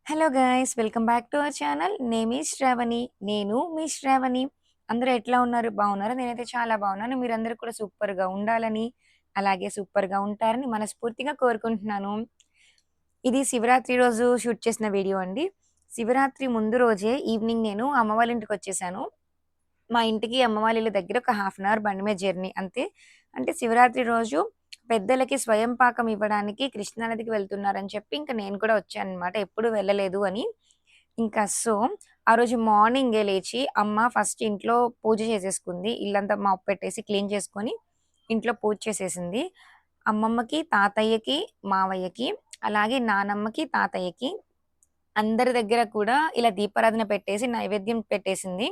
Hello guys welcome back to our channel name ఈ శ్రావణి. నేను మీ శ్రావణి. అందరూ ఎట్లా ఉన్నారు? బాగున్నారా? నేనైతే చాలా బాగున్నాను. మీరందరూ కూడా సూపర్గా ఉండాలని, అలాగే సూపర్గా ఉంటారని మనస్ఫూర్తిగా కోరుకుంటున్నాను. ఇది శివరాత్రి రోజు షూట్ చేసిన వీడియో అండి. శివరాత్రి ముందు రోజే ఈవినింగ్ నేను అమ్మ వాళ్ళ ఇంటికి వచ్చేసాను. మా ఇంటికి అమ్మ వాళ్ళ ఇల్లు దగ్గర ఒక హాఫ్ అన్ అవర్ బండి మీద జర్నీ అంతే. అంటే శివరాత్రి రోజు పెద్దలకి స్వయం పాకం ఇవ్వడానికి కృష్ణానదికి వెళ్తున్నారని చెప్పి ఇంక నేను కూడా వచ్చాననమాట. ఎప్పుడు వెళ్ళలేదు అని. ఇంకా సో, ఆ రోజు మార్నింగే లేచి అమ్మ ఫస్ట్ ఇంట్లో పూజ చేసేసుకుంది. ఇల్లంతా మాప్ పెట్టేసి క్లీన్ చేసుకొని ఇంట్లో పూజ చేసేసింది. అమ్మమ్మకి, తాతయ్యకి, మావయ్యకి, అలాగే నానమ్మకి, తాతయ్యకి అందరి దగ్గర కూడా ఇలా దీపారాధన పెట్టేసి నైవేద్యం పెట్టేసింది.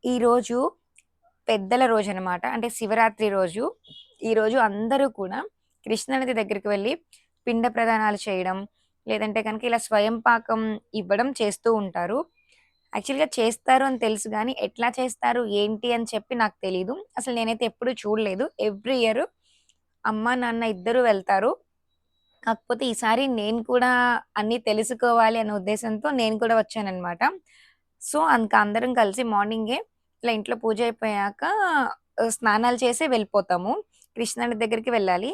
ఈరోజు పెద్దల రోజనమాట. అంటే శివరాత్రి రోజు. ఈరోజు అందరూ కూడా కృష్ణానది దగ్గరికి వెళ్లి పిండ ప్రదానాలు చేయడం, లేదంటే గనక ఇలా స్వయం పాకం ఇవ్వడం చేస్తూ ఉంటారు. యాక్చువల్‌గా చేస్తారు అని తెలుసు గానీ, ఎట్లా చేస్తారు, ఏంటి అని చెప్పి నాకు తెలీదు. అసలు నేనైతే ఎప్పుడు చూడలేదు. ఎవ్రీ ఇయర్ అమ్మ, నాన్న ఇద్దరూ వెళ్తారు. కాకపోతే ఈసారి నేను కూడా అన్నీ తెలుసుకోవాలి అనే ఉద్దేశంతో నేను కూడా వచ్చాననమాట. సో, అందరం కలిసి మార్నింగే ఇలా ఇంట్లో పూజ అయిపోయాక స్నానాలు చేసి వెళ్ళిపోతాము. కృష్ణానది దగ్గరికి వెళ్ళాలి.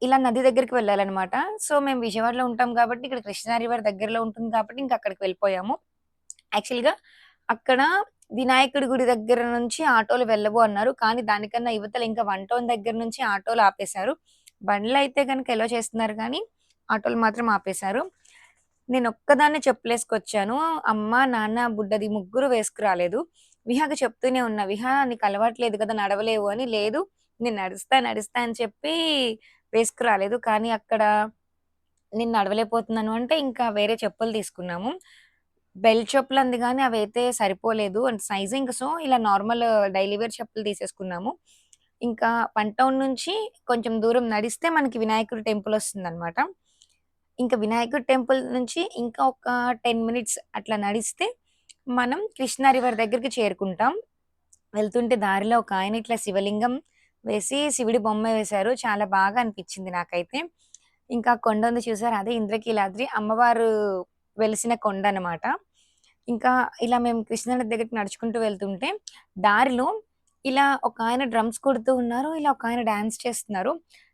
ఇలా నది దగ్గరికి వెళ్ళాలనమాట. సో, మేము విజయవాడలో ఉంటాం కాబట్టి ఇక్కడ కృష్ణా రివర్ దగ్గరలో ఉంటుంది కాబట్టి ఇంక అక్కడికి వెళ్ళిపోయాము. యాక్చువల్‌గా అక్కడ వినాయకుడి గుడి దగ్గర నుంచి ఆటోలు వెళ్ళవు అన్నారు. కానీ దానికన్నా ఇవతల ఇంకా వన్ టౌన్ దగ్గర నుంచి ఆటోలు ఆపేశారు. బండ్లయితే గనుక ఎలో చేస్తున్నారు కానీ, ఆటోలు మాత్రం ఆపేశారు. నేనొక్కదాన్నే చెప్పులేసుకొచ్చాను. అమ్మ, నాన్న, బుడ్డది ముగ్గురు వేసుకురాలేదు. విహాకి చెప్తూనే ఉన్నా, "విహా నీకు అలవాట్లేదు కదా! నడవలేవు" అని. లేదు నేను నడుస్తా, నడుస్తా అని చెప్పి వేసుకురాలేదు. కానీ అక్కడ నేను నడవలేకపోతున్నాను అంటే, ఇంకా వేరే చెప్పులు తీసుకున్నాము. బెల్ట్ చెప్పులంది గానీ అవైతే సరిపోలేదు. అండ్ సైజ్ ఇంక సో, ఇలా నార్మల్ డైలీ వేర్ చెప్పులు తీసేసుకున్నాము. ఇంకా వన్ టౌన్ నుంచి కొంచెం దూరం నడిస్తే మనకి వినాయకుడి టెంపులొస్తుందనమాట. ఇంక వినాయకుడి టెంపుల్ నుంచి ఇంకా ఒక 10 మినిట్స్ అట్లా నడిస్తే మనం కృష్ణా రివర్ దగ్గరికి చేరుకుంటాం. వెళ్తుంటే దారిలో ఒకాయన ఇట్లా శివలింగం వేసి, శివుడి బొమ్మ వేశారు. చాలా బాగా అనిపిచ్చింది నాకైతే. ఇంకా కొండ ఉంది చూసారా? అదే ఇంద్రకీలాద్రి. అమ్మవారు వెలిసిన కొండనమాట. ఇంకా ఇలా మేము కృష్ణానది దగ్గరికి నడుచుకుంటూ వెళ్తుంటే, దారిలో ఇలా ఒకాయన డ్రమ్స్ కొడుతూ ఉన్నారు. ఇలా ఒకాయన డాన్స్ చేస్తున్నారు.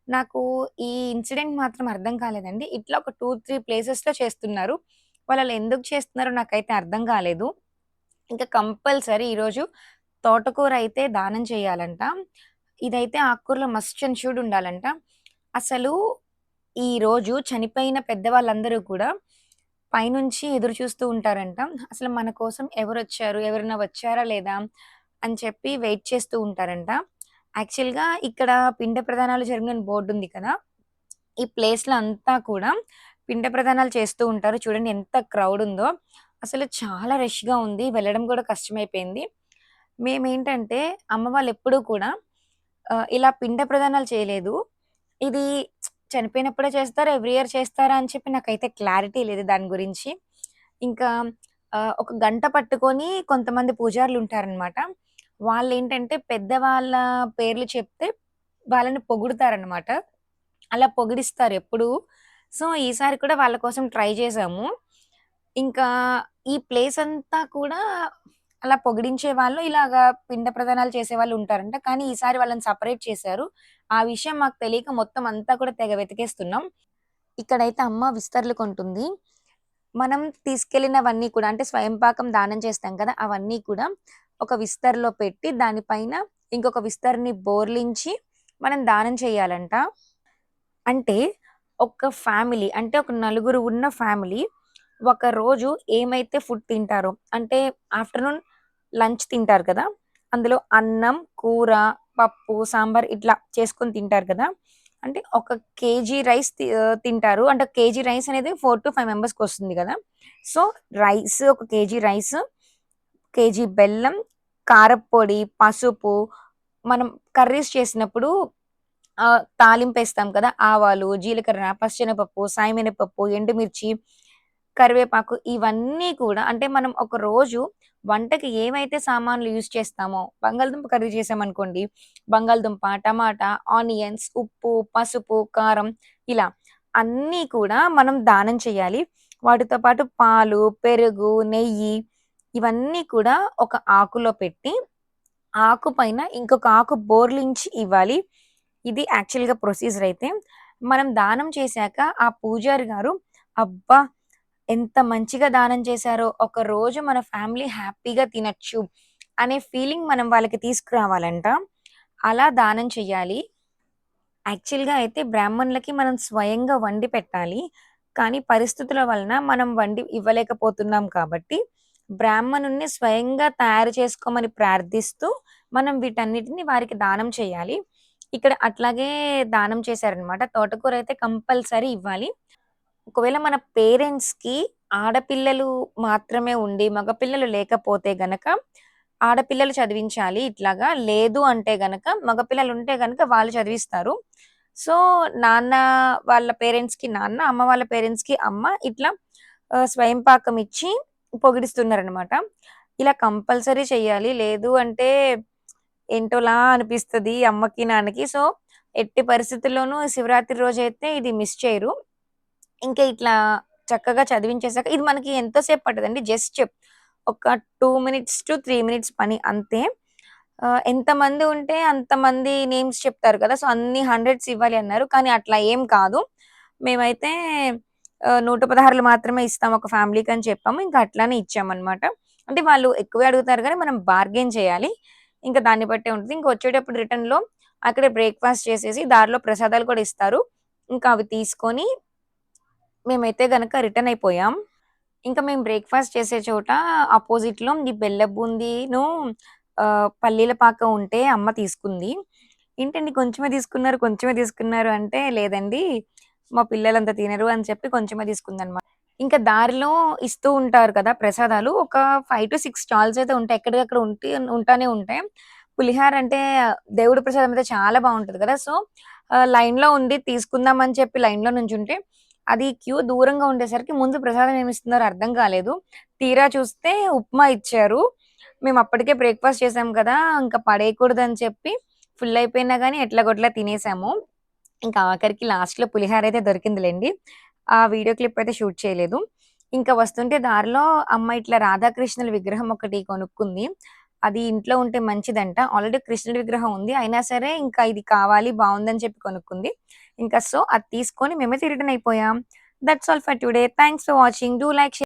నాకు ఈ ఇన్సిడెంట్ మాత్రం అర్థం కాలేదండి. ఇట్లా ఒక 2, 3 ప్లేసెస్‌లో చేస్తున్నారు. వాళ్ళలా ఎందుకు చేస్తున్నారో నాకైతే అర్థం కాలేదు. ఇంకా కంపల్సరీ ఈరోజు తోటకూర అయితే దానం చేయాలంట. ఇదైతే ఆకుకూరలో మస్ట్ అండ్ షుడ్ ఉండాలంట. అసలు ఈరోజు చనిపోయిన పెద్దవాళ్ళందరూ కూడా పైనుంచి ఎదురు చూస్తూ ఉంటారంట. అసలు మన కోసం ఎవరొచ్చారు? ఎవరైనా వచ్చారా లేదా? అని చెప్పి వెయిట్ చేస్తూ ఉంటారంట. యాక్చువల్‌గా ఇక్కడ పిండ ప్రదానాలు జరిగిన బోర్డుంది కదా! ఈ ప్లేస్‌లో అంతా కూడా పిండ ప్రదానాలు చేస్తూ ఉంటారు. చూడండి ఎంత క్రౌడుందో. అసలు చాలా రష్‌గా ఉంది. వెళ్ళడం కూడా కష్టమైపోయింది. మేమేంటంటే అమ్మ వాళ్ళెప్పుడూ కూడా ఇలా పిండ ప్రదానాలు చేయలేదు. ఇది చనిపోయినప్పుడే చేస్తారా? ఎవ్రీ ఇయర్ చేస్తారా? అని చెప్పి నాకైతే క్లారిటీ లేదు దాని గురించి. ఇంకా ఒక గంట పట్టుకొని కొంతమంది పూజారులుంటారనమాట. వాళ్ళేంటంటే పెద్దవాళ్ళ పేర్లు చెప్తే వాళ్ళని పొగుడుతారనమాట. అలా పొగిడిస్తారు ఎప్పుడూ. సో, ఈసారి కూడా వాళ్ళ కోసం ట్రై చేశాము. ఇంకా ఈ ప్లేస్ అంతా కూడా అలా పొగిడించేవాళ్ళు, ఇలాగా పిండ ప్రదానాలు చేసేవాళ్ళు ఉంటారంట. కానీ ఈసారి వాళ్ళని సెపరేట్ చేశారు. ఆ విషయం మాకు తెలియక మొత్తం అంతా కూడా తెగ వెతికేస్తున్నాం. ఇక్కడైతే అమ్మ విస్తర్లు కొంటుంది. మనం తీసుకెళ్ళినవన్నీ కూడా అంటే స్వయం పాకం దానం చేస్తాం కదా! అవన్నీ కూడా ఒక విస్తర్‌లో పెట్టి దానిపైన ఇంకొక విస్తర్‌ని బోర్లించి మనం దానం చేయాలంట. అంటే ఒక ఫ్యామిలీ అంటే ఒక నలుగురు ఉన్న ఫ్యామిలీ ఒకరోజు ఏమైతే ఫుడ్ తింటారో అంటే ఆఫ్టర్‌నూన్ లంచ్ తింటారు కదా! అందులో అన్నం, కూర, పప్పు, సాంబార్ ఇట్లా చేసుకొని తింటారు కదా! అంటే ఒక కేజీ రైస్ తింటారు. అంటే కేజీ రైస్ అనేది 4-5 మెంబర్స్‌కొస్తుంది గదా! సో, రైస్ ఒక కేజీ రైస్, కేజీ బెల్లం, కారప్పొడి, పసుపు, మనం కర్రీస్ చేసినప్పుడు తాలింపేస్తాం కదా! ఆవాలు, జీలకర్ర, పచ్చెనపప్పు, సాయమినపప్పు, ఎండుమిర్చి, కరివేపాకు ఇవన్నీ కూడా అంటే మనం ఒక రోజు వంటకి ఏవైతే సామాన్లు యూజ్ చేస్తామో బంగాళదుంప కర్రీ చేశామనుకోండి, బంగాళదుంప, టమాటా, ఆనియన్స్, ఉప్పు, పసుపు, కారం ఇలా. అన్నీ కూడా మనం దానం చేయాలి. వాటితో పాటు పాలు, పెరుగు, నెయ్యి ఇవన్నీ కూడా ఒక ఆకులో పెట్టి, ఆకు పైన ఇంకొక ఆకు బోర్లించి ఇవ్వాలి. ఇది యాక్చువల్‌గా ప్రొసీజర్ అయితే. మనం దానం చేశాక ఆ పూజారి గారు, అబ్బా! ఎంత మంచిగా దానం చేశారో, ఒకరోజు మన ఫ్యామిలీ హ్యాపీగా తినొచ్చు అనే ఫీలింగ్ మనం వాళ్ళకి తీసుకురావాలంట. అలా దానం చెయ్యాలి. యాక్చువల్‌గా అయితే బ్రాహ్మణులకి మనం స్వయంగా వండి పెట్టాలి. కానీ పరిస్థితుల వలన మనం వండి ఇవ్వలేకపోతున్నాం కాబట్టి, బ్రాహ్మణుడిని స్వయంగా తయారు చేసుకోమని ప్రార్థిస్తూ, మనం వీటన్నిటిని వారికి దానం చేయాలి. ఇక్కడ అట్లాగే దానం చేశారనమాట. తోటకూర అయితే కంపల్సరీ ఇవ్వాలి. ఒకవేళ మన పేరెంట్స్‌కి ఆడపిల్లలు మాత్రమే ఉండి, మగపిల్లలు లేకపోతే గనక, ఆడపిల్లలు చదివించాలి ఇట్లాగా. లేదు అంటే గనక, మగపిల్లలుంటే గనక వాళ్ళు చదివిస్తారు. సో, నాన్న వాళ్ళ పేరెంట్స్‌కి నాన్న, అమ్మ వాళ్ళ పేరెంట్స్‌కి అమ్మ ఇట్లా స్వయం పాకం ఇచ్చి పొగిడిస్తున్నారనమాట. ఇలా కంపల్సరీ చెయ్యాలి. లేదు అంటే ఏంటోలా అనిపిస్తది అమ్మకి, నాన్నకి. సో, ఎట్టి పరిస్థితుల్లోనూ శివరాత్రి రోజైతే ఇది మిస్ చేయరు. ఇంకా ఇట్లా చక్కగా చదివించేసాక ఇది మనకి ఎంత సేపు పట్టదండి. జస్ట్ ఒక 2 మినిట్స్ టు 3 మినిట్స్ పని అంతే. ఎంతమంది ఉంటే అంతమంది నేమ్స్ చెప్తారు కదా! సో, అన్ని హండ్రెడ్స్ ఇవ్వాలి అన్నారు. కానీ అట్లా ఏం కాదు. మేమైతే 116లు మాత్రమే ఇస్తాం ఒక ఫ్యామిలీకి అని చెప్పాము. ఇంకా అట్లానే ఇచ్చామనమాట. అంటే వాళ్ళు ఎక్కువే అడుగుతారు గానీ మనం బార్గెయిన్ చేయాలి. ఇంకా దాన్ని బట్టే ఉంటది. ఇంక వచ్చేటప్పుడు రిటర్న్‌లో అక్కడే బ్రేక్‌ఫాస్ట్ చేసేసి దారిలో ప్రసాదాలు కూడా ఇస్తారు. ఇంకా అవి తీసుకొని మేమైతే గనక రిటర్న్ అయిపోయాం. ఇంకా మేము బ్రేక్‌ఫాస్ట్ చేసే చోట అపోజిట్‌లో ఈ బెల్లపు బూందీను పల్లీల పాకం ఉంటే అమ్మ తీసుకుంది. "ఏంటండి కొంచెమే తీసుకున్నారు, కొంచెమే తీసుకున్నారు" అంటే, "లేదండి మా పిల్లలంత తినరు" అని చెప్పి కొంచెమే తీసుకుందనమాట. ఇంకా దారిలో ఇస్తూ ఉంటారు కదా! ప్రసాదాలు. ఒక 5-6 స్టాల్స్ అయితే ఉంటాయి. ఎక్కడికక్కడ ఉంటానే ఉంటాయి. పులిహార అంటే దేవుడి ప్రసాదం అయితే చాలా బావుంటది కదా! సో, లైన్‌లో ఉండి తీసుకుందాం అని చెప్పి లైన్‌లో నుంచుంటే, అది క్యూ దూరంగా ఉండేసరికి ముందు ప్రసాదం ఏమిస్తున్నారో అర్థం కాలేదు. తీరా చూస్తే ఉప్మా ఇచ్చారు. మేము అప్పటికే బ్రేక్‌ఫాస్ట్ చేసాం కదా! ఇంకా పడేయకూడదని చెప్పి ఫుల్ అయిపోయినా గాని ఎట్లాగొట్లా తినేసాము. ఇంకా ఆఖరికి లాస్ట్‌లో పులిహోర అయితే దొరికిందిలెండి. ఆ వీడియో క్లిప్ అయితే షూట్ చేయలేదు. ఇంకా వస్తుంటే దారిలో అమ్మ ఇట్లా రాధాకృష్ణుల విగ్రహం ఒకటి కొనుక్కుంది. అది ఇంట్లో ఉంటే మంచిదంట. ఆల్రెడీ కృష్ణుడి విగ్రహం ఉంది. అయినా సరే ఇంకా ఇది కావాలి బావుందని చెప్పి కొనుక్కుంది. ఇంకా సో, అది తీసుకొని మేమైతే రిటర్న్ అయిపోయాం. That's all for today. Thanks for watching. Do like, share